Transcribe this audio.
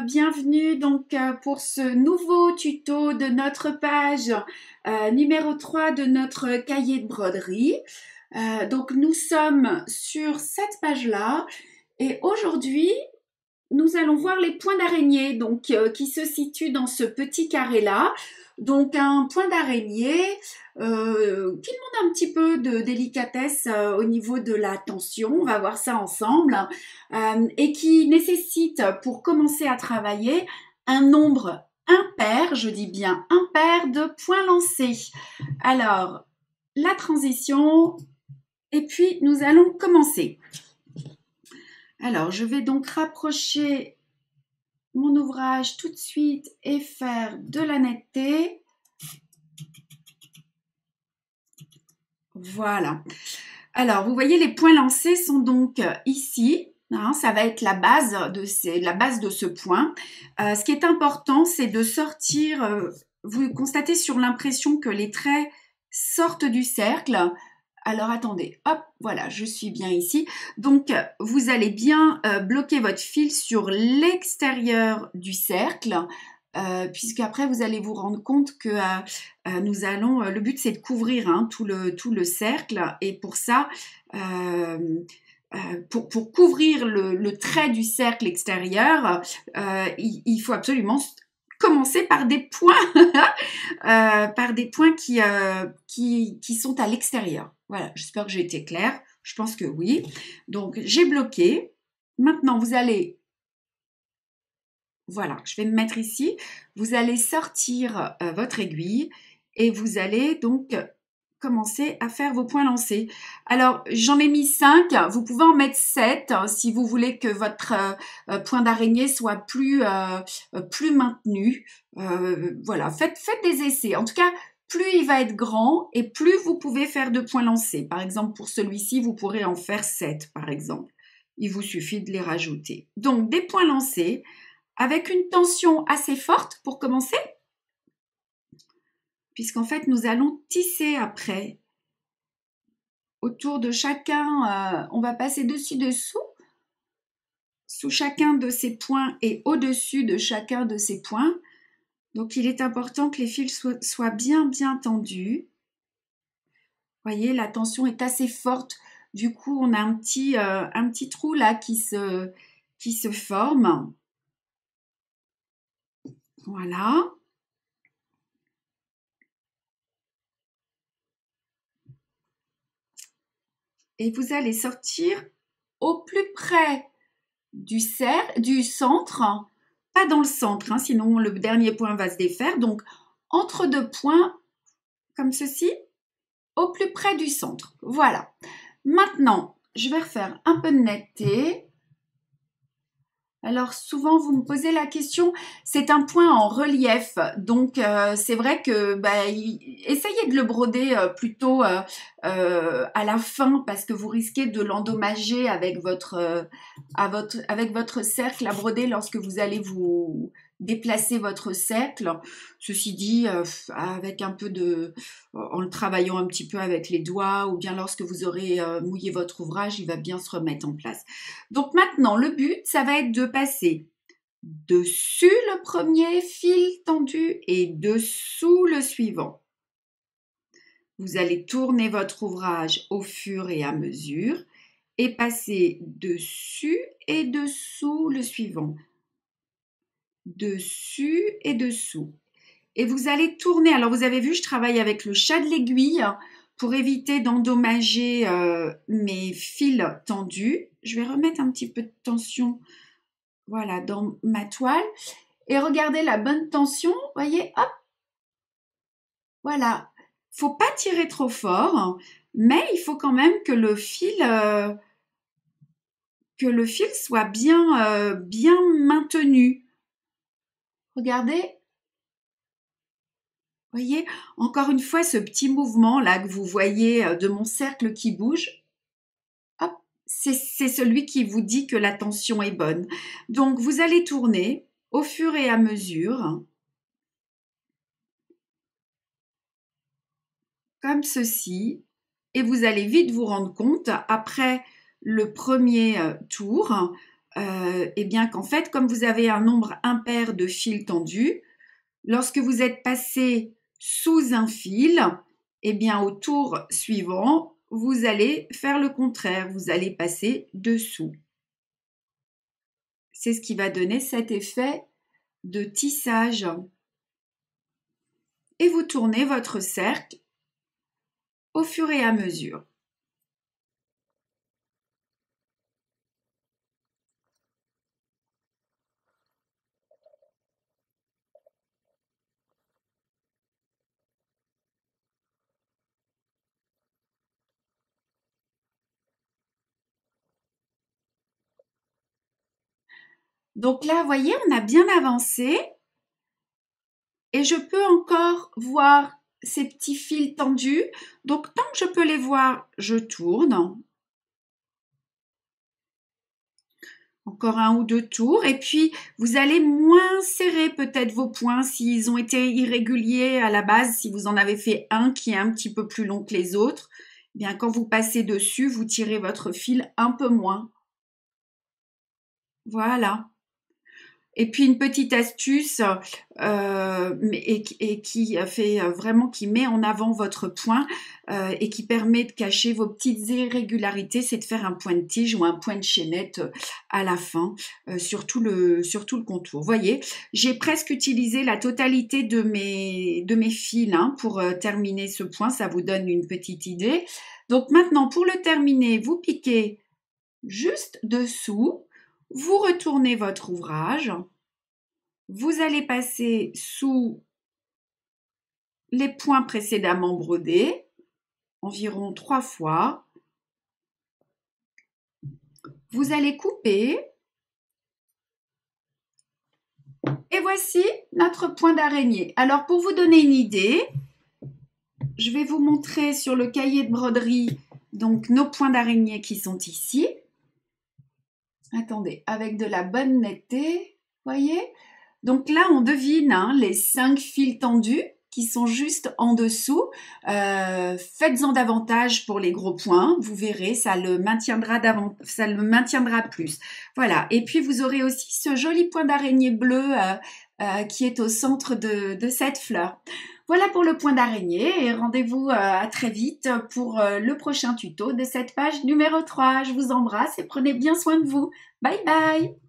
bienvenue pour ce nouveau tuto de notre page numéro 3 de notre cahier de broderie. Donc nous sommes sur cette page-là et aujourd'hui nous allons voir les points d'araignée qui se situent dans ce petit carré-là. Donc un point d'araignée qui demande un petit peu de délicatesse au niveau de la tension, on va voir ça ensemble, et qui nécessite pour commencer à travailler un nombre impair, je dis bien impair, de points lancés. Alors, la transition, et puis nous allons commencer. Alors, je vais donc rapprocher mon ouvrage tout de suite et faire de la netteté. Voilà. Alors, vous voyez, les points lancés sont donc ici. Hein, ça va être la base de ce point. Ce qui est important, c'est de sortir. Vous constatez sur l'impression que les traits sortent du cercle. Alors, attendez. Hop, voilà, je suis bien ici. Donc, vous allez bien bloquer votre fil sur l'extérieur du cercle. Puisqu'après vous allez vous rendre compte que le but c'est de couvrir tout le cercle, et pour ça, pour couvrir le trait du cercle extérieur, il faut absolument commencer par des points, qui sont à l'extérieur. Voilà, j'espère que j'ai été claire, je pense que oui. Donc j'ai bloqué, maintenant vous allez... Voilà, je vais me mettre ici. Vous allez sortir votre aiguille et vous allez donc commencer à faire vos points lancés. Alors, j'en ai mis 5. Vous pouvez en mettre 7 si vous voulez que votre point d'araignée soit plus maintenu. Voilà, faites des essais. En tout cas, plus il va être grand et plus vous pouvez faire de points lancés. Par exemple, pour celui-ci, vous pourrez en faire 7, par exemple. Il vous suffit de les rajouter. Donc, des points lancés avec une tension assez forte pour commencer, puisqu'en fait, nous allons tisser après. Autour de chacun, on va passer dessus-dessous, sous chacun de ces points et au-dessus de chacun de ces points. Donc, il est important que les fils soient bien tendus. Vous voyez, la tension est assez forte. Du coup, on a un petit trou là qui se forme. Voilà. Et vous allez sortir au plus près du centre, pas dans le centre, sinon le dernier point va se défaire. Donc, entre deux points, comme ceci, au plus près du centre. Voilà. Maintenant, je vais refaire un peu de netteté. Alors souvent vous me posez la question, c'est un point en relief, donc c'est vrai que essayez de le broder plutôt à la fin, parce que vous risquez de l'endommager avec votre cercle à broder lorsque vous allez vous déplacer votre cercle. Ceci dit, avec en le travaillant un petit peu avec les doigts, ou bien lorsque vous aurez mouillé votre ouvrage, il va bien se remettre en place. Donc maintenant, le but, ça va être de passer dessus le premier fil tendu et dessous le suivant. Vous allez tourner votre ouvrage au fur et à mesure et passer dessus et dessous le suivant. Dessus et dessous. Et vous allez tourner. Alors, vous avez vu, je travaille avec le chat de l'aiguille pour éviter d'endommager mes fils tendus. Je vais remettre un petit peu de tension, voilà, dans ma toile. Et regardez la bonne tension, voyez, hop. Voilà. Faut pas tirer trop fort, mais il faut quand même que le fil soit bien maintenu. Regardez. Voyez, encore une fois, ce petit mouvement là que vous voyez de mon cercle qui bouge, hop, c'est celui qui vous dit que la tension est bonne. Donc, vous allez tourner au fur et à mesure, comme ceci, et vous allez vite vous rendre compte, après le premier tour, eh bien qu'en fait, comme vous avez un nombre impair de fils tendus, lorsque vous êtes passé sous un fil, eh bien au tour suivant, vous allez faire le contraire, vous allez passer dessous. C'est ce qui va donner cet effet de tissage. Et vous tournez votre cercle au fur et à mesure. Donc là, vous voyez, on a bien avancé et je peux encore voir ces petits fils tendus. Donc, tant que je peux les voir, je tourne. Encore un ou deux tours. Et puis, vous allez moins serrer peut-être vos points s'ils ont été irréguliers à la base. Si vous en avez fait un qui est un petit peu plus long que les autres, eh bien, quand vous passez dessus, vous tirez votre fil un peu moins. Voilà. Et puis une petite astuce qui fait vraiment qui met en avant votre point et qui permet de cacher vos petites irrégularités, c'est de faire un point de tige ou un point de chaînette à la fin sur tout le contour. Vous voyez, j'ai presque utilisé la totalité de mes fils pour terminer ce point. Ça vous donne une petite idée. Donc maintenant, pour le terminer, vous piquez juste dessous. Vous retournez votre ouvrage, vous allez passer sous les points précédemment brodés, environ 3 fois. Vous allez couper. Et voici notre point d'araignée. Alors pour vous donner une idée, je vais vous montrer sur le cahier de broderie donc nos points d'araignée qui sont ici. Attendez, avec de la bonne netteté, voyez. Donc là, on devine les 5 fils tendus qui sont juste en dessous. Faites-en davantage pour les gros points, vous verrez, ça le maintiendra plus. Voilà, et puis vous aurez aussi ce joli point d'araignée bleu qui est au centre de cette fleur. Voilà pour le point d'araignée et rendez-vous à très vite pour le prochain tuto de cette page numéro 3. Je vous embrasse et prenez bien soin de vous. Bye bye!